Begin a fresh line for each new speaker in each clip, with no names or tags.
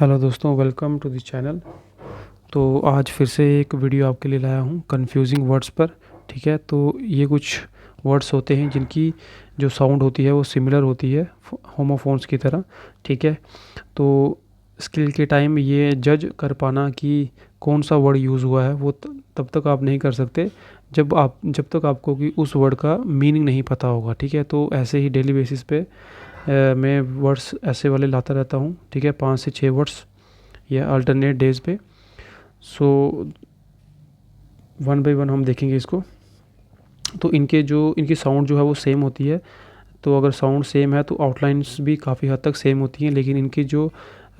Hello दोस्तों, welcome to the channel. तो आज फिर से एक वीडियो आपके लिए लाया हूँ कन्फ्यूजिंग वर्ड्स पर। ठीक है, तो ये कुछ वर्ड्स होते हैं जिनकी जो साउंड होती है वो सिमिलर होती है होमोफोन्स की तरह। ठीक है, तो स्किल के टाइम ये जज कर पाना कि कौन सा वर्ड यूज़ हुआ है वो तब तक आप नहीं कर सकते जब तक आपको कि उस वर्ड का मीनिंग नहीं पता होगा। ठीक है, तो ऐसे ही डेली बेसिस पे मैं वर्ड्स ऐसे वाले लाता रहता हूँ। ठीक है, 5 से 6 वर्ड्स या अल्टरनेट डेज पे। सो वन बाय वन हम देखेंगे इसको। तो इनकी साउंड जो है वो सेम होती है। तो अगर साउंड सेम है तो आउटलाइंस भी काफ़ी हद तक सेम होती हैं, लेकिन इनकी जो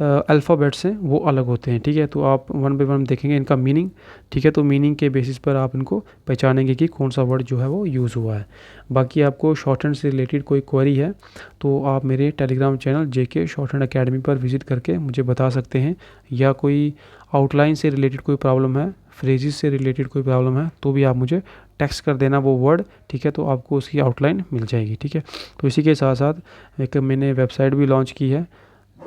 अल्फ़ाबेट्स हैं वो अलग होते हैं। ठीक है, तो आप वन बाय वन देखेंगे इनका मीनिंग। ठीक है, तो मीनिंग के बेसिस पर आप इनको पहचानेंगे कि कौन सा वर्ड जो है वो यूज़ हुआ है। बाकी आपको शॉर्ट हैंड से रिलेटेड कोई क्वेरी है तो आप मेरे टेलीग्राम चैनल जेके शॉर्ट हैंड अकेडमी पर विजिट करके मुझे बता सकते हैं, या कोई आउटलाइन से रिलेटेड कोई प्रॉब्लम है, फ्रेजेस से रिलेटेड कोई प्रॉब्लम है तो भी आप मुझे टेक्स्ट कर देना वो वर्ड। ठीक है, तो आपको उसकी आउटलाइन मिल जाएगी। ठीक है, तो इसी के साथ साथ एक मैंने वेबसाइट भी लॉन्च की है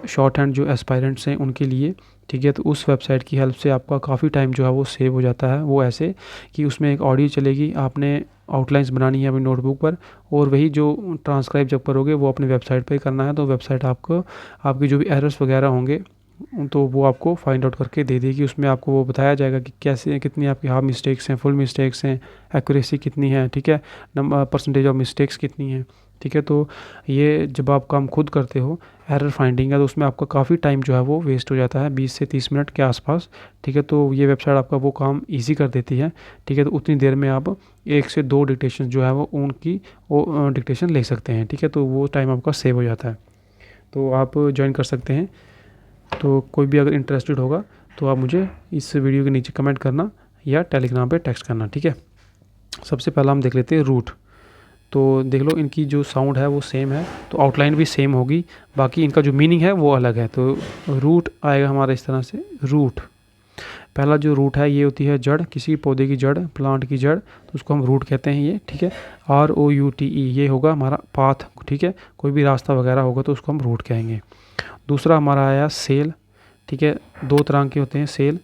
शॉर्ट हैंड जो एस्पायरेंट्स हैं उनके लिए। ठीक है, तो उस वेबसाइट की हेल्प से आपका काफ़ी टाइम जो है वो सेव हो जाता है। वो ऐसे कि उसमें एक ऑडियो चलेगी, आपने आउटलाइंस बनानी है अपनी नोटबुक पर, और वही जो ट्रांसक्राइब जब करोगे वो अपनी वेबसाइट पर ही करना है। तो वेबसाइट आपको आपकी जो भी एरर्स वगैरह होंगे तो वो आपको फाइंड आउट करके दे देगी। उसमें आपको वो बताया जाएगा कि कैसे कितनी आपकी हाफ मिस्टेक्स हैं, फुल मिस्टेक्स हैं, एक्यूरेसी कितनी है। ठीक है, नंबर परसेंटेज ऑफ मिस्टेक्स कितनी है। ठीक है, तो ये जब आप काम खुद करते हो एरर फाइंडिंग है तो उसमें आपका काफ़ी टाइम जो है वो वेस्ट हो जाता है, 20 से 30 मिनट के आसपास। ठीक है, तो ये वेबसाइट आपका वो काम ईजी कर देती है। ठीक है, तो उतनी देर में आप 1 से 2 डिक्टेशन जो है वो डिक्टेशन ले सकते हैं। ठीक है, तो वो टाइम आपका सेव हो जाता है। तो आप ज्वाइन कर सकते हैं। तो कोई भी अगर इंटरेस्टेड होगा तो आप मुझे इस वीडियो के नीचे कमेंट करना या टेलीग्राम पे टेक्स्ट करना। ठीक है, सबसे पहला हम देख लेते हैं रूट। तो देख लो इनकी जो साउंड है वो सेम है तो आउटलाइन भी सेम होगी, बाकी इनका जो मीनिंग है वो अलग है। तो रूट आएगा हमारा इस तरह से। रूट, पहला जो रूट है ये होती है जड़, किसी पौधे की जड़, प्लांट की जड़, तो उसको हम रूट कहते हैं ये। ठीक है, ROUTE ये होगा हमारा पाथ। ठीक है, कोई भी रास्ता वगैरह होगा तो उसको हम रूट कहेंगे। दूसरा हमारा आया सेल। ठीक है, 2 तरह के होते हैं सेल।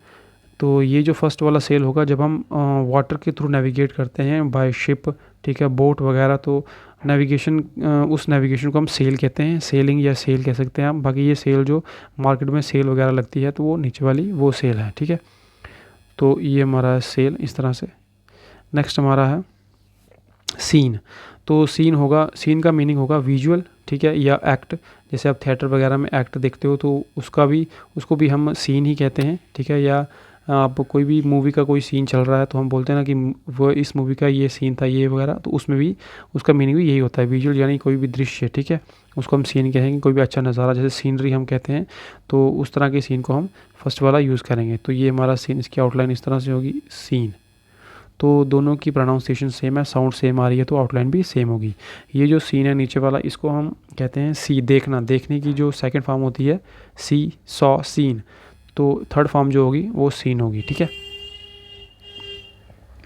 तो ये जो फर्स्ट वाला सेल होगा जब हम वाटर के थ्रू नेविगेट करते हैं बाय शिप, ठीक है, बोट वगैरह, तो नेविगेशन उस नेविगेशन को हम सेल कहते हैं, सेलिंग या सेल कह सकते हैं हम। बाकी ये सेल जो मार्केट में सेल वगैरह लगती है तो वो नीचे वाली वो सेल है। ठीक है, तो ये हमारा है सेल इस तरह से। नेक्स्ट हमारा है सीन। तो सीन होगा, सीन का मीनिंग होगा विजुअल। ठीक है, या एक्ट, जैसे आप थिएटर वगैरह में एक्ट देखते हो तो उसको भी हम सीन ही कहते हैं। ठीक है, या आप कोई भी मूवी का कोई सीन चल रहा है तो हम बोलते हैं ना कि वो इस मूवी का ये सीन था ये वगैरह, तो उसमें भी उसका मीनिंग भी यही होता है विजुअल, यानी कोई भी दृश्य। ठीक है, उसको हम सीन कहेंगे। कोई भी अच्छा नज़ारा जैसे सीनरी हम कहते हैं, तो उस तरह के सीन को हम फर्स्ट वाला यूज़ करेंगे। तो ये हमारा सीन, इसकी आउटलाइन इस तरह से होगी सीन। तो दोनों की प्रोनाउंसिएशन सेम है, साउंड सेम आ रही है तो आउटलाइन भी सेम होगी। ये जो सीन है नीचे वाला इसको हम कहते हैं सी, देखना। देखने की जो सेकंड फॉर्म होती है सी, सॉ, सीन, तो थर्ड फॉर्म जो होगी वो सीन होगी। ठीक है,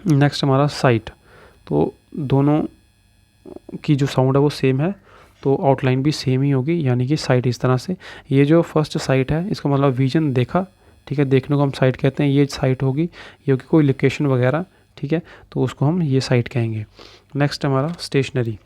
नेक्स्ट हमारा साइट। तो दोनों की जो साउंड है वो सेम है तो आउटलाइन भी सेम ही होगी, यानी कि साइट इस तरह से। ये जो फर्स्ट साइट है इसका मतलब विजन, देखा। ठीक है, देखने को हम साइट कहते हैं, ये साइट होगी, ये होगी कोई लोकेशन वगैरह। ठीक है, तो उसको हम ये साइट कहेंगे। नेक्स्ट हमारा स्टेशनरी।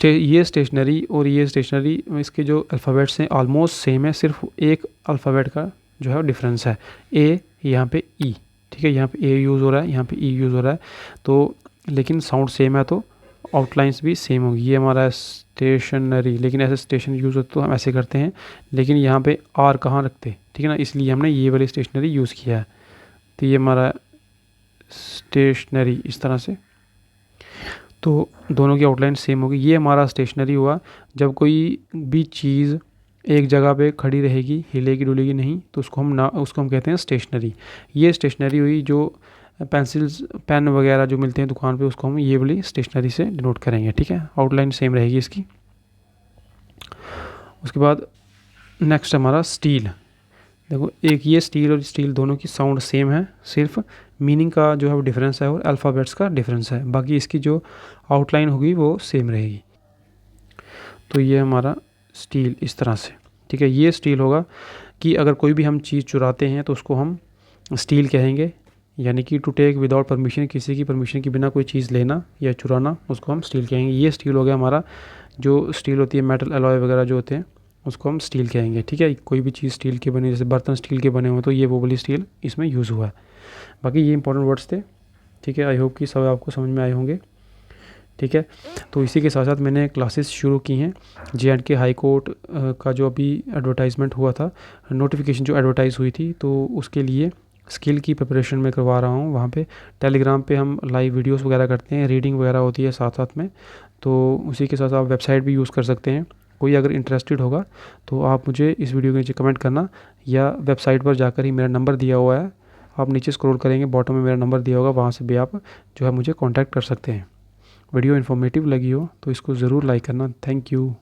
ये स्टेशनरी और ये स्टेशनरी, इसके जो अल्फ़ाबेट्स हैं ऑलमोस्ट सेम है, सिर्फ एक अल्फ़ाबेट का जो है डिफरेंस है, ए यहाँ पे ई। ठीक है, यहाँ पे ए यूज़ हो रहा है, यहाँ पे ई यूज़ हो रहा है, तो लेकिन साउंड सेम है तो आउटलाइंस भी सेम होगी। ये हमारा स्टेशनरी, लेकिन ऐसे स्टेशन यूज़ होते तो हम ऐसे करते हैं, लेकिन यहाँ पे आर कहाँ रखते। ठीक है ना, इसलिए हमने ये वाली स्टेशनरी यूज़ किया है। तो ये हमारा स्टेशनरी इस तरह से। तो दोनों की आउटलाइन सेम होगी। ये हमारा स्टेशनरी हुआ जब कोई भी चीज़ एक जगह पे खड़ी रहेगी, हिलेगी डुलेगी नहीं, तो उसको हम कहते हैं स्टेशनरी। ये स्टेशनरी हुई जो पेंसिल्स, पेन वगैरह जो मिलते हैं दुकान पे, उसको हम ये वाली स्टेशनरी से डिनोट करेंगे। ठीक है, आउटलाइन सेम रहेगी इसकी। उसके बाद नेक्स्ट हमारा स्टील। देखो एक ये स्टील और स्टील दोनों की साउंड सेम है, सिर्फ मीनिंग का जो है वो डिफरेंस है और अल्फ़ाबेट्स का डिफरेंस है, बाकी इसकी जो आउटलाइन होगी वो सेम रहेगी। तो ये हमारा स्टील इस तरह से। ठीक है, ये स्टील होगा कि अगर कोई भी हम चीज़ चुराते हैं तो उसको हम स्टील कहेंगे, यानी कि टू टेक विदाउट परमिशन, किसी की परमिशन के बिना कोई चीज़ लेना या चुराना, उसको हम स्टील कहेंगे। ये स्टील हो गया हमारा। जो स्टील होती है, मेटल अलॉय वगैरह जो होते हैं, उसको हम स्टील कहेंगे। ठीक है, कोई भी चीज़ स्टील के बने, जैसे बर्तन स्टील के बने हो तो ये वो वाली स्टील इसमें यूज़ हुआ है। बाकी ये इंपॉर्टेंट वर्ड्स थे। ठीक है, आई होप कि सब आपको समझ में आए होंगे। ठीक है, तो इसी के साथ साथ मैंने क्लासेस शुरू की हैं। J&K हाई कोर्ट का जो अभी एडवर्टाइजमेंट हुआ था, नोटिफिकेशन जो एडवर्टाइज़ हुई थी, तो उसके लिए स्किल की प्रिपरेशन मैं करवा रहा हूँ वहाँ पे। टेलीग्राम पे हम लाइव वीडियोस वगैरह करते हैं, रीडिंग वगैरह होती है साथ साथ में। तो उसी के साथ आप वेबसाइट भी यूज़ कर सकते हैं। कोई अगर इंटरेस्टेड होगा तो आप मुझे इस वीडियो के नीचे कमेंट करना, या वेबसाइट पर जाकर ही मेरा नंबर दिया हुआ है, आप नीचे स्क्रॉल करेंगे, बॉटम में मेरा नंबर दिया होगा, वहाँ से भी आप जो है मुझे कॉन्टैक्ट कर सकते हैं। वीडियो इन्फॉर्मेटिव लगी हो तो इसको ज़रूर लाइक करना। Thank you.